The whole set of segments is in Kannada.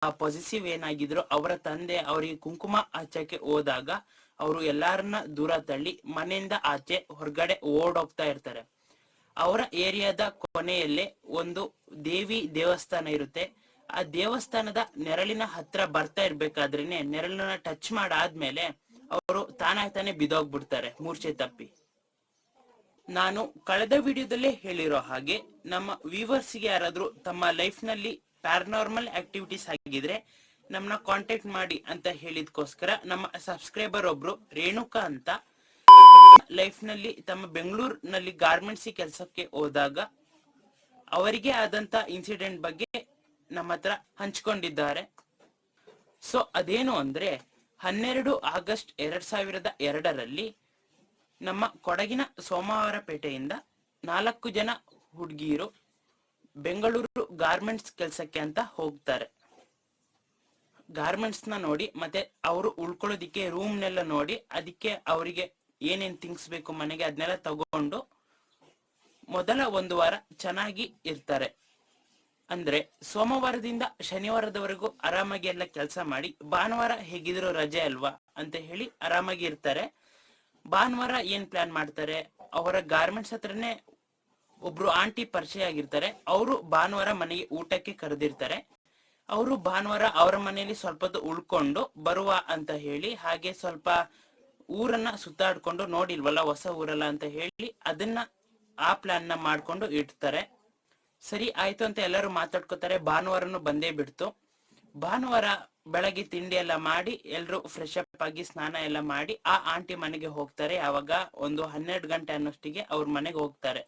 ಪಾಸಿಟಿವ್ ಏನಾಗಿದ್ರು ಅವರ ತಂದೆ ಅವರಿಗೆ ಕುಂಕುಮ ಹಚ್ಚಕ್ಕೆ ಹೋದಾಗ ಅವರು ಎಲ್ಲಾರನ್ನ ದೂರ ತಳ್ಳಿ ಮನೆಯಿಂದ ಆಚೆ ಹೊರಗಡೆ ಓಡೋಗ್ತಾ ಇರ್ತಾರೆ. ಅವರ ಏರಿಯಾದ ಕೊನೆಯಲ್ಲೇ ಒಂದು ದೇವಿ ದೇವಸ್ಥಾನ ಇರುತ್ತೆ. ಆ ದೇವಸ್ಥಾನದ ನೆರಳಿನ ಹತ್ರ ಬರ್ತಾ ಇರ್ಬೇಕಾದ್ರೇನೆ ನೆರಳನ್ನ ಟಚ್ ಮಾಡಾದ್ಮೇಲೆ ಅವರು ತಾನೇ ಬಿದೋಗ್ಬಿಡ್ತಾರೆ ಮೂರ್ಛೆ ತಪ್ಪಿ. ನಾನು ಕಳೆದ ವಿಡಿಯೋದಲ್ಲೇ ಹೇಳಿರೋ ಹಾಗೆ ನಮ್ಮ ವ್ಯೂವರ್ಸ್ಗೆ ಯಾರಾದ್ರೂ ತಮ್ಮ ಲೈಫ್ ನಲ್ಲಿ ಪ್ಯಾರನಾರ್ಮಲ್ ಆಕ್ಟಿವಿಟೀಸ್ ಆಗಿದ್ರೆ ನಮ್ಮನ್ನ ಕಾಂಟ್ಯಾಕ್ಟ್ ಮಾಡಿ ಅಂತ ಹೇಳಿದ್ಕೋಸ್ಕರ ನಮ್ಮ ಸಬ್ಸ್ಕ್ರೈಬರ್ ಒಬ್ರು ರೇಣುಕಾ ಅಂತ ಲೈಫ್ ನಲ್ಲಿ ತಮ್ಮ ಬೆಂಗಳೂರಿನಲ್ಲಿ ಗಾರ್ಮೆಂಟ್ಸ್ ಕೆಲಸಕ್ಕೆ ಹೋದಾಗ ಅವರಿಗೆ ಆದಂತ ಇನ್ಸಿಡೆಂಟ್ ಬಗ್ಗೆ ನಮ್ಮ ಹತ್ರ ಹಂಚ್ಕೊಂಡಿದ್ದಾರೆ. ಸೊ ಅದೇನು ಅಂದ್ರೆ 12 ಆಗಸ್ಟ್ 2002ರಲ್ಲಿ ನಮ್ಮ ಕೊಡಗಿನ ಸೋಮವಾರಪೇಟೆಯಿಂದ 4 ಜನ ಹುಡುಗಿಯರು ಬೆಂಗಳೂರು ಗಾರ್ಮೆಂಟ್ಸ್ ಕೆಲಸಕ್ಕೆ ಅಂತ ಹೋಗ್ತಾರೆ. ಗಾರ್ಮೆಂಟ್ಸ್ ನ ನೋಡಿ ಮತ್ತೆ ಅವರು ಉಳ್ಕೊಳ್ಳೋದಿಕ್ಕೆ ರೂಮ್ನೆಲ್ಲ ನೋಡಿ ಅದಕ್ಕೆ ಅವರಿಗೆ ಏನೇನ್ ಥಿಂಗ್ಸ್ ಬೇಕು ಮನೆಗೆ ಅದನ್ನೆಲ್ಲ ತಗೊಂಡು ಮೊದಲ 1 ವಾರ ಚೆನ್ನಾಗಿ ಇರ್ತಾರೆ. ಅಂದ್ರೆ ಸೋಮವಾರದಿಂದ ಶನಿವಾರದವರೆಗೂ ಆರಾಮಾಗಿ ಎಲ್ಲ ಕೆಲಸ ಮಾಡಿ ಭಾನುವಾರ ಹೇಗಿದ್ರು ರಜೆ ಅಲ್ವಾ ಅಂತ ಹೇಳಿ ಆರಾಮಾಗಿ ಇರ್ತಾರೆ. ಭಾನುವಾರ ಏನ್ ಪ್ಲಾನ್ ಮಾಡ್ತಾರೆ, ಅವರ ಗಾರ್ಮೆಂಟ್ಸ್ ಹತ್ರನೇ ಒಬ್ರು ಆಂಟಿ ಪರಿಚಯ ಆಗಿರ್ತಾರೆ. ಅವರು ಭಾನುವಾರ ಮನೆಗೆ ಊಟಕ್ಕೆ ಕರೆದಿರ್ತಾರೆ. ಅವರು ಭಾನುವಾರ ಅವರ ಮನೆಯಲ್ಲಿ ಸ್ವಲ್ಪ ಹೊತ್ತು ಉಳ್ಕೊಂಡು ಬರುವ ಅಂತ ಹೇಳಿ ಹಾಗೆ ಸ್ವಲ್ಪ ಊರನ್ನ ಸುತ್ತಾಡ್ಕೊಂಡು ನೋಡಿಲ್ವಲ್ಲ ಹೊಸ ಊರಲ್ಲ ಅಂತ ಹೇಳಿ ಅದನ್ನ ಆ ಪ್ಲಾನ್ ನ ಮಾಡ್ಕೊಂಡು ಇಡ್ತಾರೆ. ಸರಿ ಆಯ್ತು ಅಂತ ಎಲ್ಲರೂ ಮಾತಾಡ್ಕೋತಾರೆ. ಭಾನುವಾರನು ಬಂದೇ ಬಿಡ್ತು. ಭಾನುವಾರ ಬೆಳಗ್ಗೆ ತಿಂಡಿ ಎಲ್ಲ ಮಾಡಿ ಎಲ್ರು ಫ್ರೆಶ್ ಅಪ್ ಆಗಿ ಸ್ನಾನ ಎಲ್ಲ ಮಾಡಿ ಆ ಆಂಟಿ ಮನೆಗೆ ಹೋಗ್ತಾರೆ. ಅವಾಗ ಒಂದು 12 ಗಂಟೆ ಅನ್ನೋಷ್ಟಿಗೆ ಅವ್ರ ಮನೆಗೆ ಹೋಗ್ತಾರೆ.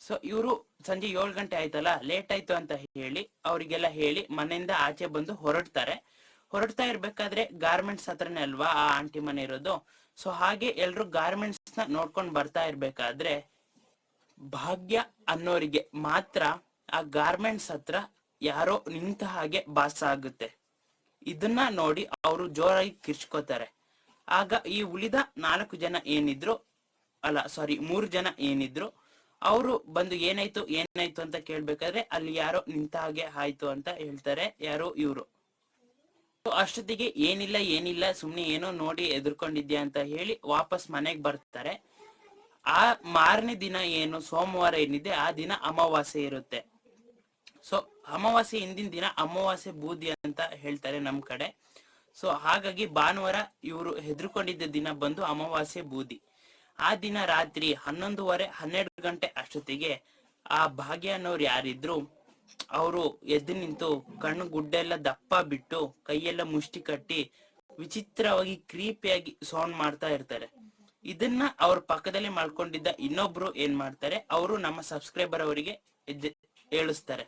ಸೊ ಇವರು ಸಂಜೆ 7 ಗಂಟೆ ಆಯ್ತಲ್ಲ, ಲೇಟ್ ಆಯ್ತು ಅಂತ ಹೇಳಿ ಅವ್ರಿಗೆಲ್ಲ ಹೇಳಿ ಮನೆಯಿಂದ ಆಚೆ ಬಂದು ಹೊರಡ್ತಾ ಇರ್ಬೇಕಾದ್ರೆ ಗಾರ್ಮೆಂಟ್ಸ್ ಹತ್ರನೇ ಅಲ್ವಾ ಆ ಆಂಟಿ ಮನೆ ಇರೋದು. ಸೊ ಹಾಗೆ ಎಲ್ರು ಗಾರ್ಮೆಂಟ್ಸ್ ನ ನೋಡ್ಕೊಂಡ್ ಬರ್ತಾ ಇರ್ಬೇಕಾದ್ರೆ ಭಾಗ್ಯ ಅನ್ನೋರಿಗೆ ಮಾತ್ರ ಆ ಗಾರ್ಮೆಂಟ್ಸ್ ಹತ್ರ ಯಾರೋ ನಿಂತ ಹಾಗೆ ಭಾಸ ಆಗುತ್ತೆ. ಇದನ್ನ ನೋಡಿ ಅವರು ಜೋರಾಗಿ ಕಿರ್ಚ್ಕೋತಾರೆ. ಆಗ ಈ ಉಳಿದ 4 ಜನ ಏನಿದ್ರು 3 ಜನ ಏನಿದ್ರು ಅವರು ಬಂದು ಏನಾಯ್ತು ಅಂತ ಕೇಳ್ಬೇಕಾದ್ರೆ ಅಲ್ಲಿ ಯಾರೋ ನಿಂತ ಹಾಗೆ ಆಯ್ತು ಅಂತ ಹೇಳ್ತಾರೆ. ಯಾರೋ ಇವ್ರು. ಅಷ್ಟೊತ್ತಿಗೆ ಏನಿಲ್ಲ ಸುಮ್ನೆ ಏನೋ ನೋಡಿ ಎದುರ್ಕೊಂಡಿದ್ಯಾ ಅಂತ ಹೇಳಿ ವಾಪಸ್ ಮನೆಗ್ ಬರ್ತಾರೆ. ಆ ಮಾರನೇ ದಿನ ಏನು ಸೋಮವಾರ ಏನಿದೆ ಆ ದಿನ ಅಮಾವಾಸ್ಯೆ ಇರುತ್ತೆ. ಸೊ ಅಮಾವಾಸ್ಯೆ ಹಿಂದಿನ ದಿನ ಅಮಾವಾಸ್ಯೆ ಬೂದಿ ಅಂತ ಹೇಳ್ತಾರೆ ನಮ್ ಕಡೆ. ಸೊ ಹಾಗಾಗಿ ಭಾನುವಾರ ಇವರು ಹೆದರ್ಕೊಂಡಿದ್ದ ದಿನ ಬಂದು ಅಮಾವಾಸ್ಯೆ ಬೂದಿ. ಆ ದಿನ ರಾತ್ರಿ 11:30-12 ಗಂಟೆ ಅಷ್ಟೊತ್ತಿಗೆ ಆ ಭಾಗ್ಯ ಅನ್ನೋರು ಯಾರಿದ್ರು ಅವರು ಎದ್ದು ನಿಂತು ಕಣ್ಣು ಗುಡ್ಡೆಲ್ಲ ದಪ್ಪ ಬಿಟ್ಟು ಕೈಯೆಲ್ಲ ಮುಷ್ಟಿ ಕಟ್ಟಿ ವಿಚಿತ್ರವಾಗಿ ಕ್ರೀಪಿಯಾಗಿ ಸೌಂಡ್ ಮಾಡ್ತಾ ಇರ್ತಾರೆ. ಇದನ್ನ ಅವ್ರ ಪಕ್ಕದಲ್ಲಿ ಮಾಡ್ಕೊಂಡಿದ್ದ ಇನ್ನೊಬ್ರು ಏನ್ ಮಾಡ್ತಾರೆ, ಅವರು ನಮ್ಮ ಸಬ್ಸ್ಕ್ರೈಬರ್ ಅವರಿಗೆ ಹೇಳಿಸ್ತಾರೆ.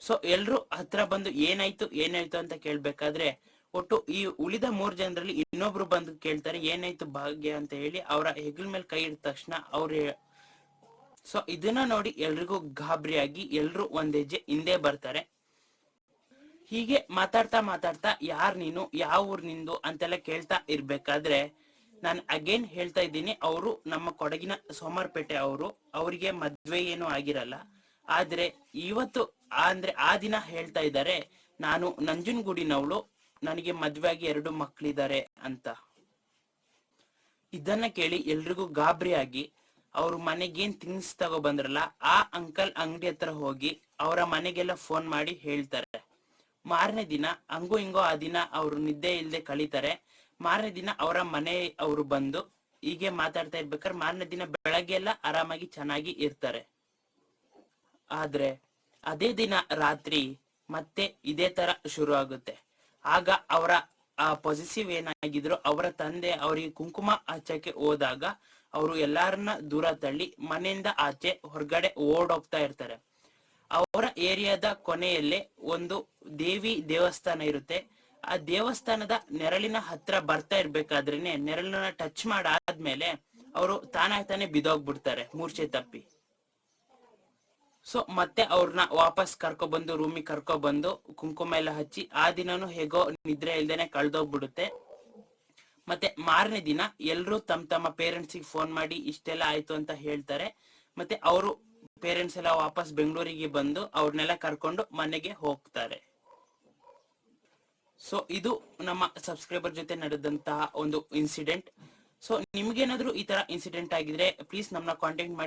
ಸೊ ಎಲ್ರು ಹತ್ರ ಬಂದು ಏನಾಯ್ತು ಅಂತ ಕೇಳ್ಬೇಕಾದ್ರೆ ಒಟ್ಟು ಈ ಉಳಿದ 3 ಜನರಲ್ಲಿ ಇನ್ನೊಬ್ರು ಬಂದು ಕೇಳ್ತಾರೆ ಏನಾಯ್ತು ಭಾಗ್ಯ ಅಂತ ಹೇಳಿ. ಅವರ ಹೆಗಲ ಮೇಲೆ ಕೈ ಇಟ್ಟ ತಕ್ಷಣ ಸೊ ಇದನ್ನ ನೋಡಿ ಎಲ್ರಿಗೂ ಗಾಬರಿಯಾಗಿ ಎಲ್ರು ಒಂದ್ ಹೆಜ್ಜೆ ಹಿಂದೆ ಬರ್ತಾರೆ. ಹೀಗೆ ಮಾತಾಡ್ತಾ ಯಾರ್ ನೀನು, ಯಾವ ಊರ್ ನಿಂದು ಅಂತೆಲ್ಲ ಕೇಳ್ತಾ ಇರ್ಬೇಕಾದ್ರೆ ನಾನು ಅಗೇನ್ ಹೇಳ್ತಾ ಇದ್ದೀನಿ, ಅವರು ನಮ್ಮ ಕೊಡಗಿನ ಸೋಮವಾರಪೇಟೆ ಅವರಿಗೆ ಮದ್ವೆ ಏನು ಆಗಿರಲ್ಲ. ಆದ್ರೆ ಇವತ್ತು ಅಂದ್ರೆ ಆ ದಿನ ಹೇಳ್ತಾ ಇದ್ದಾರೆ, ನಾನು ನಂಜನಗೂಡಿನವಳು, ನನಗೆ ಮದ್ವೆ ಆಗಿ 2 ಮಕ್ಳಿದ್ದಾರೆ ಅಂತ. ಇದನ್ನ ಕೇಳಿ ಎಲ್ರಿಗೂ ಗಾಬರಿ ಆಗಿ ಅವ್ರ ಮನೆಗೇನ್ ಥಿಂಗ್ಸ್ ತಗೋ ಬಂದ್ರಲ್ಲ ಆ ಅಂಕಲ್ ಅಂಗಡಿ ಹತ್ರ ಹೋಗಿ ಅವರ ಮನೆಗೆಲ್ಲ ಫೋನ್ ಮಾಡಿ ಹೇಳ್ತಾರೆ. ಮಾರನೇ ದಿನ ಹಂಗೋ ಹಿಂಗೋ ಆ ದಿನ ಅವರು ನಿದ್ದೆ ಇಲ್ದೆ ಕಳೀತಾರೆ. ಮಾರನೇ ದಿನ ಅವರ ಮನೆ ಅವರು ಬಂದು ಹೀಗೆ ಮಾತಾಡ್ತಾ ಇರ್ಬೇಕಾದ್ರೆ ಮಾರನೇ ದಿನ ಬೆಳಗ್ಗೆ ಎಲ್ಲ ಆರಾಮಾಗಿ ಚೆನ್ನಾಗಿ ಇರ್ತಾರೆ. ಆದ್ರೆ ಅದೇ ದಿನ ರಾತ್ರಿ ಮತ್ತೆ ಇದೇ ತರ ಶುರು ಆಗುತ್ತೆ. ಆಗ ಅವರ ಪಾಸಿಟಿವ್ ಏನಾಗಿದ್ರು ಅವರ ತಂದೆ ಅವರಿಗೆ ಕುಂಕುಮ ಹಚ್ಚಕ್ಕೆ ಹೋದಾಗ ಅವರು ಎಲ್ಲಾರನ್ನ ದೂರ ತಳ್ಳಿ ಮನೆಯಿಂದ ಆಚೆ ಹೊರಗಡೆ ಓಡೋಗ್ತಾ ಇರ್ತಾರೆ. ಅವರ ಏರಿಯಾದ ಕೊನೆಯಲ್ಲೇ ಒಂದು ದೇವಿ ದೇವಸ್ಥಾನ ಇರುತ್ತೆ. ಆ ದೇವಸ್ಥಾನದ ನೆರಳಿನ ಹತ್ರ ಬರ್ತಾ ಇರ್ಬೇಕಾದ್ರೇನೆ ನೆರಳನ್ನ ಟಚ್ ಮಾಡಾದ್ಮೇಲೆ ಅವರು ತಾನೇ ಬಿದೋಗ್ಬಿಡ್ತಾರೆ ಮೂರ್ಛೆ ತಪ್ಪಿ. ಸೊ ಮತ್ತೆ ಅವ್ರನ್ನ ವಾಪಸ್ ಕರ್ಕೊಬಂದು ರೂಮಿಗೆ ಕರ್ಕೊಬಂದು ಕುಂಕುಮ ಎಲ್ಲ ಹಚ್ಚಿ ಆ ದಿನನು ಹೇಗೋ ನಿದ್ರೆ ಇಲ್ದೇನೆ ಕಳ್ದೋಗ್ಬಿಡುತ್ತೆ. ಮತ್ತೆ ಮಾರನೇ ದಿನ ಎಲ್ರು ತಮ್ಮ ಪೇರೆಂಟ್ಸಿಗೆ ಫೋನ್ ಮಾಡಿ ಇಷ್ಟೆಲ್ಲ ಆಯ್ತು ಅಂತ ಹೇಳ್ತಾರೆ. ಮತ್ತೆ ಅವರು ಪೇರೆಂಟ್ಸ್ ಎಲ್ಲ ವಾಪಸ್ ಬೆಂಗಳೂರಿಗೆ ಬಂದು ಅವ್ರನ್ನೆಲ್ಲ ಕರ್ಕೊಂಡು ಮನೆಗೆ ಹೋಗ್ತಾರೆ. ಸೊ ಇದು ನಮ್ಮ ಸಬ್ಸ್ಕ್ರೈಬರ್ ಜೊತೆ ನಡೆದಂತಹ ಒಂದು ಇನ್ಸಿಡೆಂಟ್. ಸೊ ನಿಮ್ಗೇನಾದ್ರೂ ಈ ತರ ಇನ್ಸಿಡೆಂಟ್ ಆಗಿದ್ರೆ ಪ್ಲೀಸ್ ನಮ್ಮನ್ನ ಕಾಂಟ್ಯಾಕ್ಟ್ ಮಾಡಿ.